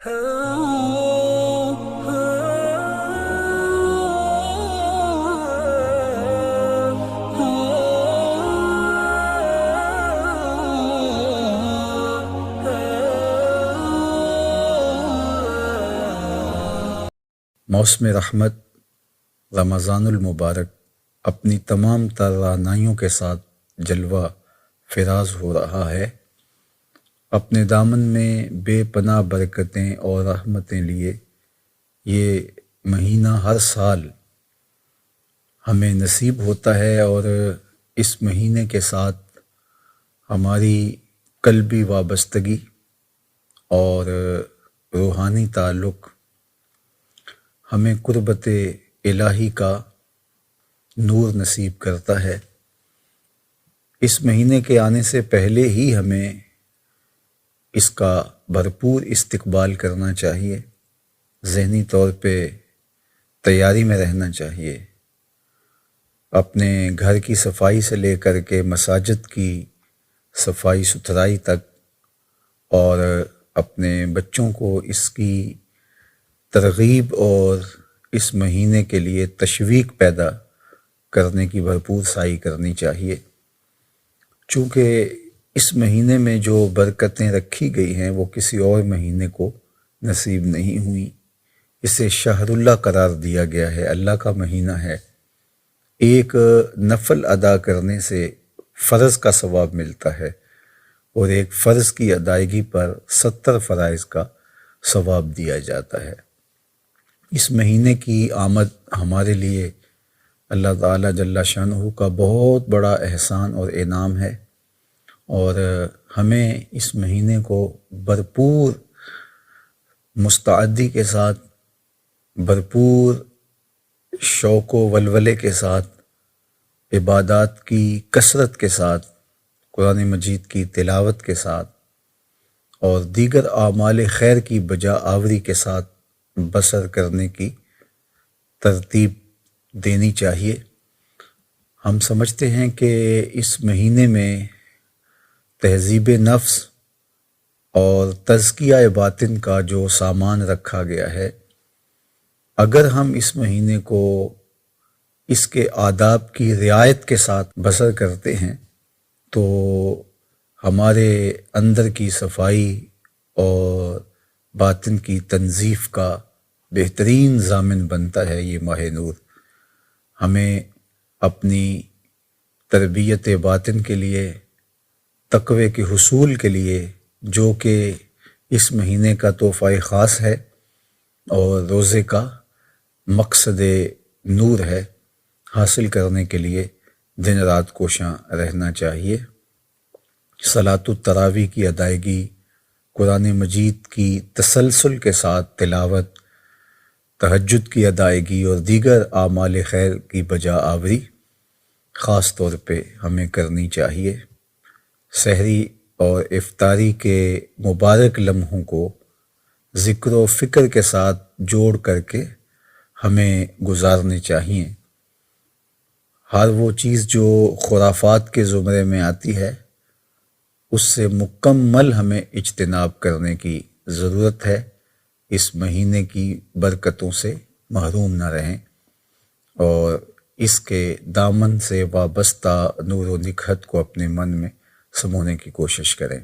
موسم رحمت رمضان المبارک اپنی تمام توانائیوں کے ساتھ جلوہ فراز ہو رہا ہے۔ اپنے دامن میں بے پناہ برکتیں اور رحمتیں لیے یہ مہینہ ہر سال ہمیں نصیب ہوتا ہے، اور اس مہینے کے ساتھ ہماری قلبی وابستگی اور روحانی تعلق ہمیں قربت الہی کا نور نصیب کرتا ہے۔ اس مہینے کے آنے سے پہلے ہی ہمیں اس کا بھرپور استقبال کرنا چاہیے، ذہنی طور پہ تیاری میں رہنا چاہیے۔ اپنے گھر کی صفائی سے لے کر کے مساجد کی صفائی ستھرائی تک، اور اپنے بچوں کو اس کی ترغیب اور اس مہینے کے لیے تشویق پیدا کرنے کی بھرپور سعی کرنی چاہیے، چونکہ اس مہینے میں جو برکتیں رکھی گئی ہیں وہ کسی اور مہینے کو نصیب نہیں ہوئیں۔ اسے شہر اللہ قرار دیا گیا ہے، اللہ کا مہینہ ہے۔ ایک نفل ادا کرنے سے فرض کا ثواب ملتا ہے، اور ایک فرض کی ادائیگی پر 70 فرائض کا ثواب دیا جاتا ہے۔ اس مہینے کی آمد ہمارے لیے اللہ تعالیٰ جل شانہ کا بہت بڑا احسان اور انعام ہے، اور ہمیں اس مہینے کو بھرپور مستعدی کے ساتھ، بھرپور شوق و ولولے کے ساتھ، عبادات کی کثرت کے ساتھ، قرآن مجید کی تلاوت کے ساتھ، اور دیگر اعمال خیر کی بجا آوری کے ساتھ بسر کرنے کی ترتیب دینی چاہیے۔ ہم سمجھتے ہیں کہ اس مہینے میں تہذیب نفس اور تزکیہ باطن کا جو سامان رکھا گیا ہے، اگر ہم اس مہینے کو اس کے آداب کی رعایت کے ساتھ بسر کرتے ہیں تو ہمارے اندر کی صفائی اور باطن کی تنظیف کا بہترین ضامن بنتا ہے یہ ماہ نور۔ ہمیں اپنی تربیت باطن کے لیے، تقوی کے حصول کے لیے، جو کہ اس مہینے کا تحفہ خاص ہے اور روزے کا مقصد نور ہے، حاصل کرنے کے لیے دن رات کوشاں رہنا چاہیے۔ صلاۃ التراویح کی ادائیگی، قرآن مجید کی تسلسل کے ساتھ تلاوت، تہجد کی ادائیگی اور دیگر اعمال خیر کی بجا آوری خاص طور پہ ہمیں کرنی چاہیے۔ سحری اور افطاری کے مبارک لمحوں کو ذکر و فکر کے ساتھ جوڑ کر کے ہمیں گزارنے چاہیے۔ ہر وہ چیز جو خرافات کے زمرے میں آتی ہے، اس سے مکمل ہمیں اجتناب کرنے کی ضرورت ہے۔ اس مہینے کی برکتوں سے محروم نہ رہیں، اور اس کے دامن سے وابستہ نور و نکہت کو اپنے من میں سمونے کی کوشش کریں۔